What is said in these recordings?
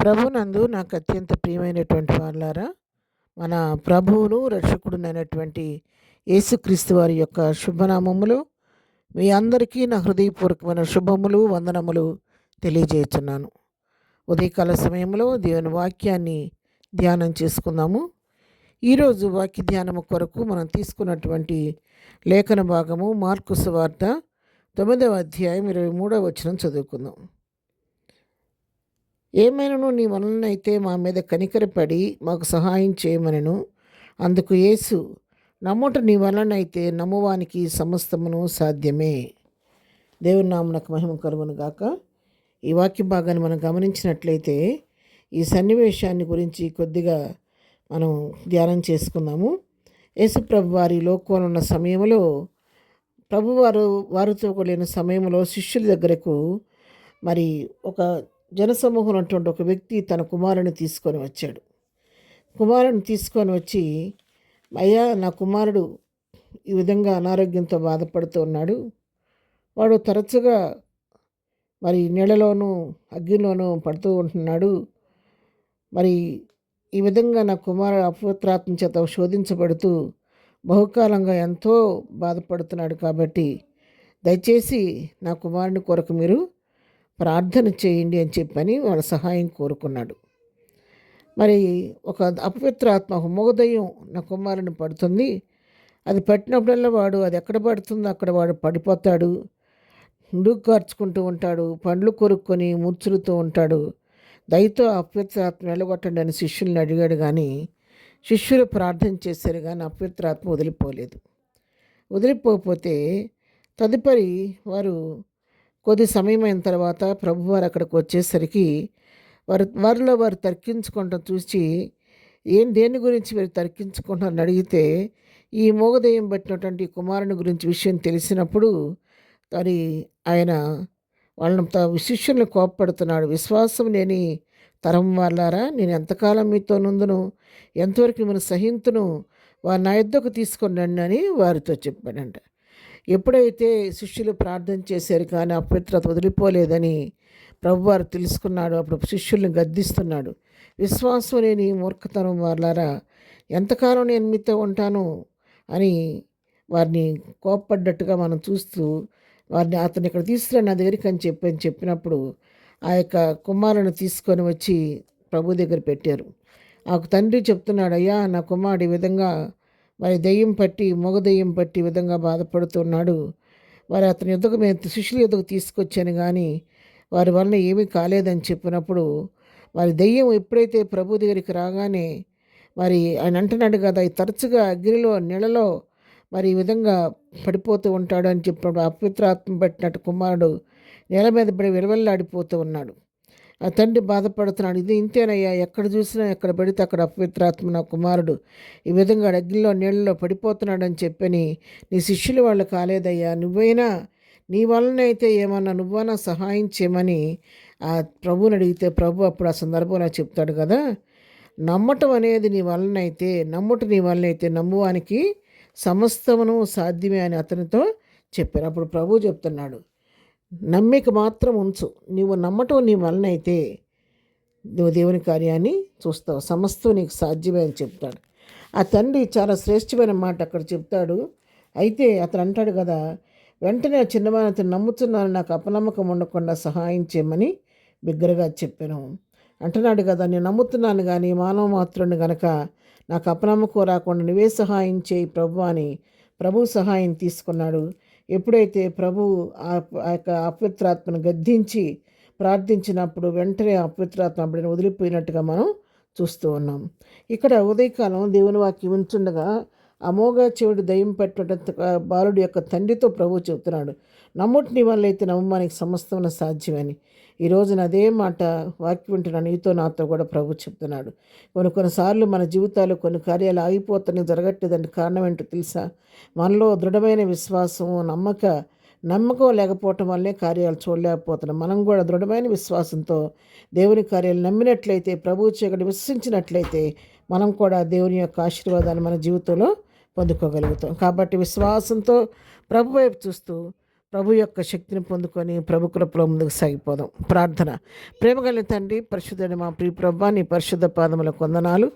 ప్రభునందు నాకు అత్యంత ప్రియమైనటువంటి వాళ్ళారా, మన ప్రభువును రక్షకుడునైనటువంటి యేసుక్రీస్తు వారి యొక్క శుభనామములు మీ అందరికీ నా హృదయపూర్వకమైన శుభములు, వందనములు తెలియజేస్తున్నాను. ఉదయకాల సమయంలో దేవుని వాక్యాన్ని ధ్యానం చేసుకుందాము. ఈరోజు వాక్య ధ్యానము కొరకు మనం తీసుకున్నటువంటి లేఖన భాగము మార్కు సువార్త 9వ అధ్యాయం 23వ వచనం చదువుకుందాం. ఏమైనను నీ వలనైతే మా మీద కనికరపడి మాకు సహాయం చేయమనెను. అందుకు యేసు, నమ్ముట నీ వలనైతే నమ్మువానికి సమస్తమును సాధ్యమే. దేవుని నామమునకు మహిమ కలుగును గాక. ఈ వాక్య భాగాన్ని మనం గమనించినట్లయితే ఈ సన్నివేశాన్ని గురించి కొద్దిగా మనం ధ్యానం చేసుకుందాము. యేసు ప్రభు వారి లోకంలో ఉన్న సమయంలో ప్రభువారు వారితో కూడిన సమయంలో శిష్యుల దగ్గరకు మరి ఒక జనసమూహం ఉన్నటువంటి ఒక వ్యక్తి తన కుమారుని తీసుకొని వచ్చాడు. కుమారుని తీసుకొని వచ్చి, అయ్యా నా కుమారుడు ఈ విధంగా అనారోగ్యంతో బాధపడుతూ ఉన్నాడు. వాడు తరచుగా మరి నీళ్ళలోనూ అగ్నిలోనూ పడుతూ ఉంటున్నాడు. మరి ఈ విధంగా నా కుమారుడు అపవిత్రాత్మ చేత శోధించబడుతూ బహుకాలంగా ఎంతో బాధపడుతున్నాడు. కాబట్టి దయచేసి నా కుమారుని కొరకు మీరు ప్రార్థన చేయండి అని చెప్పని వాళ్ళ సహాయం కోరుకున్నాడు. మరి ఒక అపవిత్రాత్మ, ఒక మూగదయ్యం నా కుమారుని పడుతుంది. అది పట్టినప్పుడల్లా వాడు అది ఎక్కడ పడుతుందో అక్కడ వాడు పడిపోతాడు, కార్చుకుంటూ ఉంటాడు, పండ్లు కొరుక్కొని ముచ్చులుతూ ఉంటాడు. దయతో అపవిత్రాత్మ వెళ్ళగొట్టండి అని శిష్యుల్ని అడిగాడు. కానీ శిష్యులు ప్రార్థన చేశారు, కానీ అపవిత్రాత్మ వదిలిపోలేదు. వదిలిపోతే తదుపరి వారు కొద్ది సమయం అయిన తర్వాత ప్రభువారు అక్కడికి వచ్చేసరికి వారిలో వారు తర్కించుకుంటాం చూసి, దేని గురించి మీరు తర్కించుకుంటారని అడిగితే, ఈ మోగదయ్యం పట్టినటువంటి కుమారుని గురించి విషయం తెలిసినప్పుడు మరి ఆయన వాళ్ళని శిష్యుల్ని కోపపడుతున్నాడు. విశ్వాసం లేని తరం వాళ్ళారా, నేను ఎంతకాలం మీతో నుందును, ఎంతవరకు మిమ్మల్ని సహింతును, వారి నా యొద్దకు తీసుకొని రండి అని వారితో చెప్పాడంట. ఎప్పుడైతే శిష్యులు ప్రార్థన చేశారు కానీ అపవిత్రత వదిలిపోలేదని ప్రభువారు తెలుసుకున్నాడు. అప్పుడు శిష్యుల్ని గద్దిస్తున్నాడు. విశ్వాసం లేని మూర్ఖతనం వాళ్ళారా, ఎంతకాలం నేను మీతో ఉంటాను అని వారిని కోప్పడ్డట్టుగా మనం చూస్తూ వారిని అతను ఇక్కడ తీసుకురా నా దగ్గరికి అని చెప్పినప్పుడు ఆ యొక్క కుమారుని తీసుకొని వచ్చి ప్రభు దగ్గర పెట్టారు. ఆ తండ్రి చెప్తున్నాడు, అయ్యా నా కుమారుడు ఈ విధంగా మరి దెయ్యం పట్టి, మగ దెయ్యం పట్టి ఈ విధంగా బాధపడుతున్నాడు. మరి అతని ఎదుగు మేము శిష్యుల ఎదుగు తీసుకొచ్చాను కానీ వారి వలన ఏమీ కాలేదని చెప్పినప్పుడు, మరి దెయ్యం ఎప్పుడైతే ప్రభు దగ్గరికి రాగానే మరి ఆయన అంటున్నాడు కదా, తరచుగా అగ్నిలో నీళ్ళలో మరి ఈ విధంగా పడిపోతూ ఉంటాడు అని చెప్పినప్పుడు అపవిత్రాత్మ పట్టినట్టు కుమారుడు నేల మీద పడి విలవెల్లాడిపోతూ ఉన్నాడు. ఆ తండ్రి బాధపడుతున్నాడు, ఇది ఇంతేనయ్యా, ఎక్కడ చూసినా ఎక్కడ పడితే అక్కడ అపవిత్రాత్మ నా కుమారుడు ఈ విధంగా అగ్నిలో నీళ్ళలో పడిపోతున్నాడని చెప్పని నీ శిష్యులు వాళ్ళు కాలేదయ్యా, నువ్వైనా నీ వలనైతే ఏమన్నా నువ్వైనా సహాయం చేయమని ఆ ప్రభుని అడిగితే ప్రభు అప్పుడు ఆ సందర్భంలో చెప్తాడు కదా, నమ్మటం అనేది నీ వలనైతే నమ్మువానికి సమస్తమును సాధ్యమే అని అతనితో చెప్పారు. అప్పుడు ప్రభు చెప్తున్నాడు, నమ్మిక మాత్రం ఉంచు, నీవు నమ్మటం నీ వలనైతే నువ్వు దేవుని కార్యాన్ని చూస్తావు, సమస్తం నీకు సాధ్యమే అని చెప్తాడు. ఆ తండ్రి చాలా శ్రేష్టమైన మాట అక్కడ చెప్తాడు. అయితే అతను అంటాడు కదా, వెంటనే ఆ చిన్నవాని అతను నమ్ముతున్నాను, నాకు అపనమ్మకం ఉండకుండా సహాయం చేయమని బిగ్గరగా చెప్పాను అంటున్నాడు కదా. నేను నమ్ముతున్నాను కానీ మానవ మాత్రుని గనక నాకు అపనమ్మకం రాకుండా నువ్వే సహాయం చేయి ప్రభు అని ప్రభు సహాయం తీసుకున్నాడు. ఎప్పుడైతే ప్రభు ఆ యొక్క అపవిత్రాత్మను గద్దించి ప్రార్థించినప్పుడు వెంటనే అపవిత్రాత్మ అప్పుడైనా వదిలిపోయినట్టుగా మనం చూస్తూ ఉన్నాం. ఇక్కడ ఉదయకాలం దేవుని వాక్యం ఉంచుండగా అమోఘ చెవుడు దయ్యం పెట్టిన బాలుడి యొక్క తండ్రితో ప్రభు చెబుతున్నాడు, నమ్ముటిని వల్లైతే నమ్మడానికి సమస్తమైన సాధ్యమని. ఈ రోజున అదే మాట వాక్యం వింటున్న నీతో నాతో కూడా ప్రభు చెప్తున్నాడు. కొన్నిసార్లు మన జీవితాలు కొన్ని కార్యాలు ఆగిపోతానికి జరగట్లేదంటే కారణం ఏంటో తెలుసా? మనలో దృఢమైన విశ్వాసం, నమ్మకం లేకపోవటం వల్లే కార్యాలు చూడలేకపోతున్నాం. మనం కూడా దృఢమైన విశ్వాసంతో దేవుని కార్యాలు నమ్మినట్లయితే, ప్రభు చేయగలి విశ్వసించినట్లయితే మనం కూడా దేవుని యొక్క ఆశీర్వాదాన్ని మన జీవితంలో పొందుకోగలుగుతాం. కాబట్టి విశ్వాసంతో ప్రభు వైపు చూస్తూ ప్రభు యొక్క శక్తిని పొందుకొని ప్రభు కృపలో ముందుకు సాగిపోదాం. ప్రార్థన. ప్రేమగల తండ్రి, పరిశుద్ధుడైన మా ప్రియ ప్రభా, నీ పరిశుద్ధ పాదములకు వందనాలు.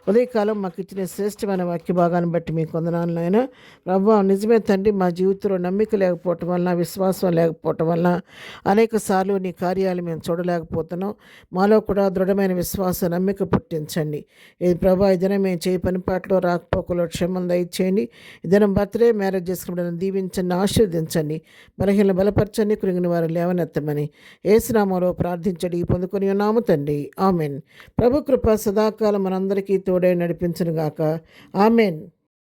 ఉదయకాలం మాకు ఇచ్చిన శ్రేష్టమైన వాక్య భాగాన్ని బట్టి మీకు వందనాలు నాయన. ప్రభా, నిజమే తండ్రి, మా జీవితంలో నమ్మిక లేకపోవటం వలన, విశ్వాసం లేకపోవటం వలన అనేక సార్లు నీ కార్యాలు మేము చూడలేకపోతున్నాం. మాలో కూడా దృఢమైన విశ్వాస నమ్మిక పుట్టించండి. ఇది ప్రభా, ఈ దినం మేము చేయి పని పాటలో రాకపోకలో క్షేమం దయచేయండి. ఈ దినం బర్త్డే మ్యారేజ్ చేసుకున్న దీవించండి, ఆశీర్వదించండి. బలహీనలు బలపరచండి, కృంగిన వారు లేవనెత్తమని యేసు నామములో ప్రార్థించడి పొందుకొని ఉన్నాము తండ్రి. ఆమెన్. ప్రభు కృప సదాకాలం మనందరికీ తోడై నడిపించును గాక. ఆమెన్.